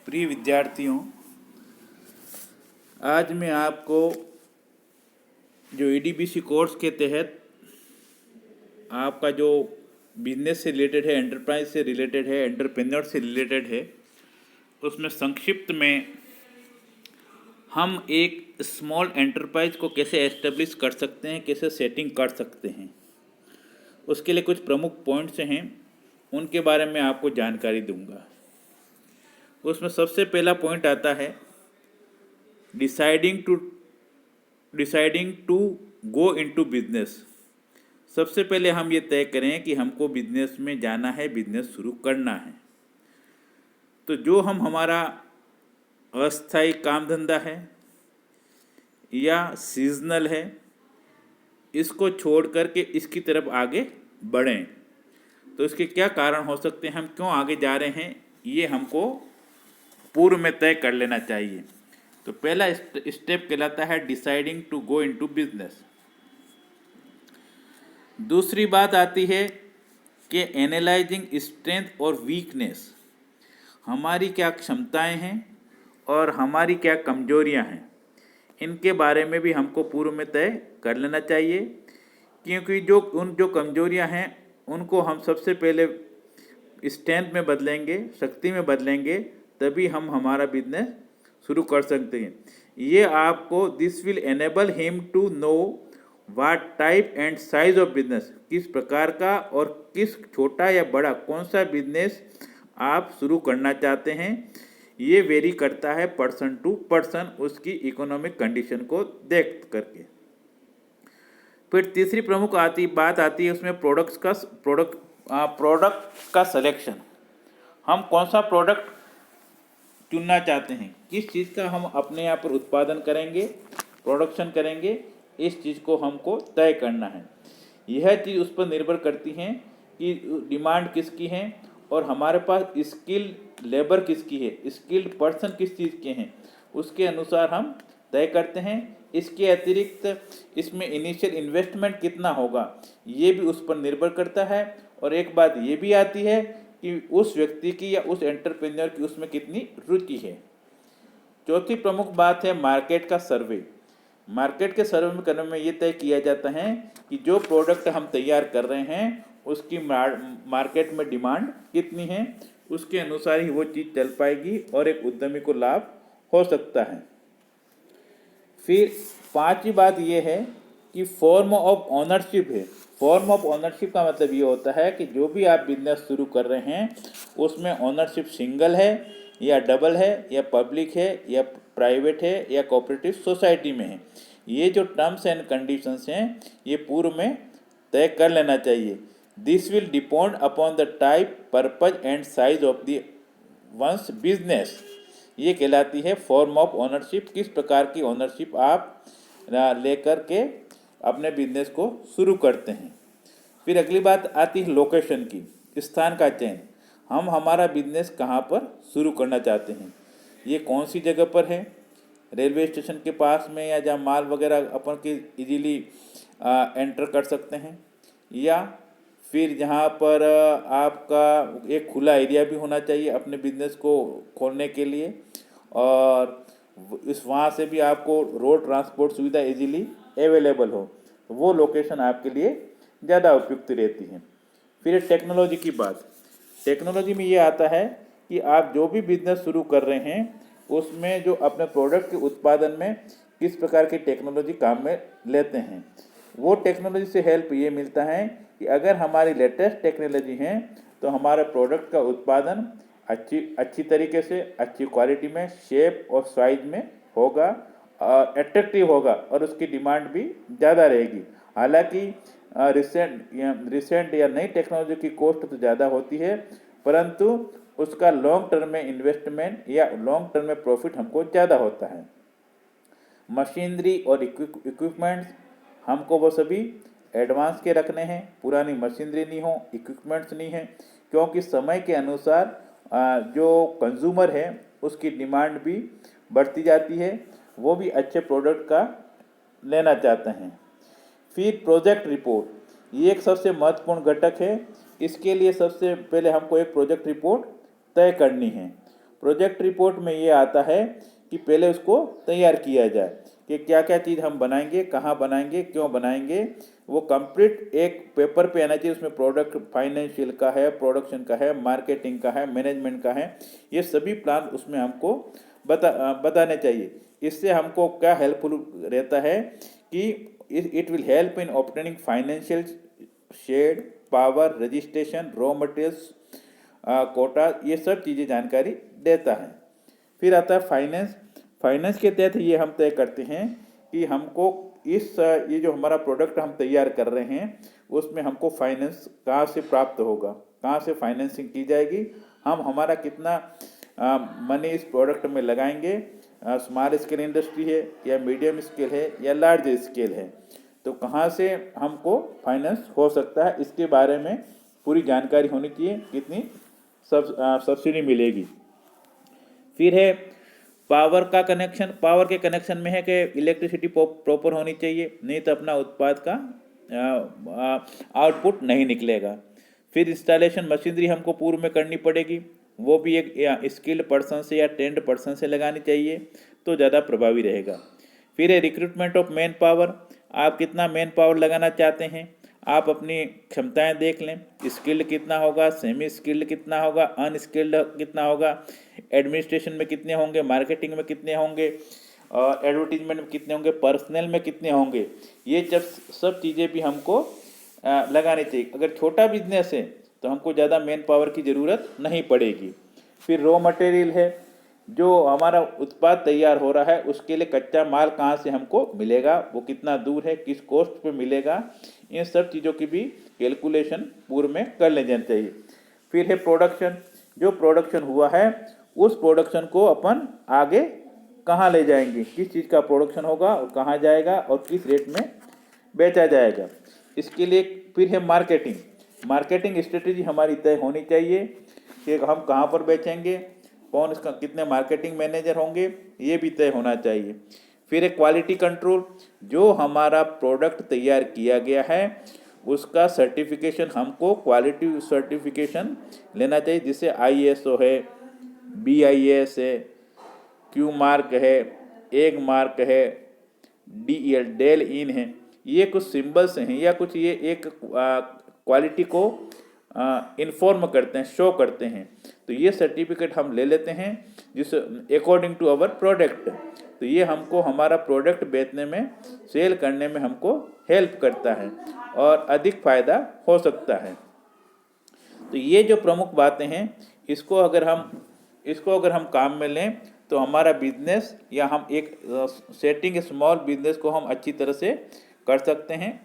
प्रिय विद्यार्थियों, आज मैं आपको जो ईडीबीसी कोर्स के तहत आपका जो बिजनेस से रिलेटेड है, एंटरप्राइज से रिलेटेड है, एंटरप्रेन्योर से रिलेटेड है, उसमें संक्षिप्त में हम एक स्मॉल एंटरप्राइज को कैसे एस्टेब्लिश कर सकते हैं, कैसे सेटिंग कर सकते हैं, उसके लिए कुछ प्रमुख पॉइंट्स हैं, उनके बारे में आपको जानकारी दूंगा। उसमें सबसे पहला पॉइंट आता है deciding to go into business. सबसे पहले हम ये तय करें कि हमको बिजनेस में जाना है, बिजनेस शुरू करना है। तो जो हमारा अस्थायी काम धंधा है या सीजनल है, इसको छोड़ करके इसकी तरफ आगे बढ़ें। तो इसके क्या कारण हो सकते हैं, हम क्यों आगे जा रहे हैं, ये हमको पूर्व में तय कर लेना चाहिए। तो पहला स्टेप कहलाता है deciding to go into business. दूसरी बात आती है कि एनालाइजिंग स्ट्रेंथ और वीकनेस। हमारी क्या क्षमताएं हैं और हमारी क्या कमजोरियां हैं, इनके बारे में भी हमको पूर्व में तय कर लेना चाहिए, क्योंकि जो कमजोरियां हैं उनको हम सबसे पहले स्ट्रेंथ में बदलेंगे, शक्ति में बदलेंगे, तभी हम हमारा बिजनेस शुरू कर सकते हैं। ये आपको this will enable him to know what type and size of business, किस प्रकार का और किस छोटा या बड़ा कौन सा बिजनेस आप शुरू करना चाहते हैं। ये वेरी करता है पर्सन टू पर्सन, उसकी इकोनॉमिक कंडीशन को देख करके। फिर तीसरी प्रमुख बात आती है उसमें प्रोडक्ट का सिलेक्शन। हम कौन सा प्रोडक्ट चुनना चाहते हैं, किस चीज़ का हम अपने यहाँ पर उत्पादन करेंगे, प्रोडक्शन करेंगे, इस चीज़ को हमको तय करना है। यह चीज़ उस पर निर्भर करती है कि डिमांड किसकी है और हमारे पास स्किल्ड लेबर किसकी है, स्किल्ड पर्सन किस चीज़ के हैं, उसके अनुसार हम तय करते हैं। इसके अतिरिक्त इसमें इनिशियल इन्वेस्टमेंट कितना होगा, ये भी उस पर निर्भर करता है। और एक बात ये भी आती है कि उस व्यक्ति की या उस एंटरप्रेन्योर की उसमें कितनी रुचि है। चौथी प्रमुख बात है मार्केट का सर्वे। मार्केट के सर्वे में करने में ये तय किया जाता है कि जो प्रोडक्ट हम तैयार कर रहे हैं उसकी मार्केट में डिमांड कितनी है, उसके अनुसार ही वो चीज़ चल पाएगी और एक उद्यमी को लाभ हो सकता है। फिर पांचवी बात ये है कि फॉर्म ऑफ ओनरशिप है। फॉर्म ऑफ ओनरशिप का मतलब ये होता है कि जो भी आप बिजनेस शुरू कर रहे हैं उसमें ओनरशिप सिंगल है या डबल है या पब्लिक है या प्राइवेट है या कोऑपरेटिव सोसाइटी में है। ये जो टर्म्स एंड कंडीशंस हैं ये पूर्व में तय कर लेना चाहिए। This will depend upon the type, purpose and size of the ones business. ये कहलाती है फॉर्म ऑफ ओनरशिप, किस प्रकार की ओनरशिप आप लेकर के अपने बिजनेस को शुरू करते हैं। फिर अगली बात आती है लोकेशन की, स्थान का चयन। हम हमारा बिजनेस कहाँ पर शुरू करना चाहते हैं, ये कौन सी जगह पर है, रेलवे स्टेशन के पास में या जहाँ माल वगैरह अपन के इजीली एंटर कर सकते हैं, या फिर जहाँ पर आपका एक खुला एरिया भी होना चाहिए अपने बिजनेस को खोलने के लिए, और वहाँ से भी आपको रोड ट्रांसपोर्ट सुविधा इजीली अवेलेबल हो, तो वो लोकेशन आपके लिए ज़्यादा उपयुक्त रहती है। फिर टेक्नोलॉजी की बात। टेक्नोलॉजी में ये आता है कि आप जो भी बिजनेस शुरू कर रहे हैं उसमें जो अपने प्रोडक्ट के उत्पादन में किस प्रकार की टेक्नोलॉजी काम में लेते हैं। वो टेक्नोलॉजी से हेल्प ये मिलता है कि अगर हमारी लेटेस्ट टेक्नोलॉजी है तो हमारे प्रोडक्ट का उत्पादन अच्छी तरीके से, अच्छी क्वालिटी में, शेप और साइज में होगा, अट्रैक्टिव होगा और उसकी डिमांड भी ज़्यादा रहेगी। हालांकि रिसेंट या नई टेक्नोलॉजी की कॉस्ट तो ज़्यादा होती है, परंतु उसका लॉन्ग टर्म में इन्वेस्टमेंट या लॉन्ग टर्म में प्रॉफिट हमको ज़्यादा होता है। मशीनरी और इक्विपमेंट्स हमको वो सभी एडवांस के रखने हैं, पुरानी मशीनरी नहीं हो, इक्विपमेंट्स नहीं है, क्योंकि समय के अनुसार जो कंज्यूमर है उसकी डिमांड भी बढ़ती जाती है, वो भी अच्छे प्रोडक्ट का लेना चाहते हैं। फिर प्रोजेक्ट रिपोर्ट, ये एक सबसे महत्वपूर्ण घटक है। इसके लिए सबसे पहले हमको एक प्रोजेक्ट रिपोर्ट तय करनी है। प्रोजेक्ट रिपोर्ट में ये आता है कि पहले उसको तैयार किया जाए कि क्या क्या चीज़ हम बनाएंगे, कहाँ बनाएंगे, क्यों बनाएंगे। वो कंप्लीट एक पेपर पे आना चाहिए। उसमें प्रोडक्ट फाइनेंशियल का है, प्रोडक्शन का है, मार्केटिंग का है, मैनेजमेंट का है, ये सभी प्लान उसमें हमको बताने चाहिए। इससे हमको क्या हेल्पफुल रहता है कि it will help in obtaining financial shed, power, registration, raw materials, quota, ये सब चीज़ें जानकारी देता है। फिर आता है फाइनेंस। फाइनेंस के तहत ये हम तय करते हैं कि हमको ये जो हमारा प्रोडक्ट हम तैयार कर रहे हैं उसमें हमको फाइनेंस कहाँ से प्राप्त होगा, कहाँ से फाइनेंसिंग की जाएगी, हम हमारा कितना मनी इस प्रोडक्ट में लगाएंगे, स्मॉल स्केल इंडस्ट्री है या मीडियम स्केल है या लार्ज स्केल है, तो कहाँ से हमको फाइनेंस हो सकता है, इसके बारे में पूरी जानकारी होनी चाहिए, कितनी सब्सिडी मिलेगी। फिर है पावर का कनेक्शन। पावर के कनेक्शन में है कि इलेक्ट्रिसिटी प्रॉपर होनी चाहिए, नहीं तो अपना उत्पाद का आउटपुट नहीं निकलेगा। फिर इंस्टॉलेशन मशीनरी हमको पूर्व में करनी पड़ेगी, वो भी एक स्किल्ड पर्सन से या ट्रेंड पर्सन से लगानी चाहिए तो ज़्यादा प्रभावी रहेगा। फिर है रिक्रूटमेंट ऑफ मैन पावर। आप कितना मैन पावर लगाना चाहते हैं, आप अपनी क्षमताएं देख लें, स्किल्ड कितना होगा, सेमी स्किल्ड कितना होगा, अनस्किल्ड कितना होगा, एडमिनिस्ट्रेशन में कितने होंगे, मार्केटिंग में कितने होंगे, एडवर्टीजमेंट में कितने होंगे, पर्सनल में कितने होंगे, ये जब सब चीज़ें भी हमको लगानी चाहिए। अगर छोटा बिजनेस है तो हमको ज़्यादा मैन पावर की ज़रूरत नहीं पड़ेगी। फिर रॉ मटेरियल है, जो हमारा उत्पाद तैयार हो रहा है उसके लिए कच्चा माल कहाँ से हमको मिलेगा, वो कितना दूर है, किस कॉस्ट पे मिलेगा, इन सब चीज़ों की भी कैलकुलेशन पूर्व में कर ले जानी चाहिए। फिर है प्रोडक्शन। जो प्रोडक्शन हुआ है उस प्रोडक्शन को अपन आगे कहाँ ले जाएंगे, किस चीज़ का प्रोडक्शन होगा और कहाँ जाएगा और किस रेट में बेचा जाएगा, इसके लिए फिर है मार्केटिंग। मार्केटिंग स्ट्रेटेजी हमारी तय होनी चाहिए कि हम कहाँ पर बेचेंगे, कौन इसका कितने मार्केटिंग मैनेजर होंगे, ये भी तय होना चाहिए। फिर एक क्वालिटी कंट्रोल। जो हमारा प्रोडक्ट तैयार किया गया है उसका सर्टिफिकेशन, हमको क्वालिटी सर्टिफिकेशन लेना चाहिए, जिससे ISO है, BIS है, क्यू मार्क है, एग मार्क है, DEL डेल इन है, ये कुछ सिंबल्स हैं या कुछ ये एक क्वालिटी को इन्फॉर्म करते हैं, शो करते हैं। तो ये सर्टिफिकेट हम ले लेते हैं जिस अकॉर्डिंग टू आवर प्रोडक्ट, तो ये हमको हमारा प्रोडक्ट बेचने में, सेल करने में हमको हेल्प करता है और अधिक फ़ायदा हो सकता है। तो ये जो प्रमुख बातें हैं इसको अगर हम काम में लें तो हमारा बिजनेस या हम एक सेटिंग स्मॉल बिजनेस को हम अच्छी तरह से कर सकते हैं।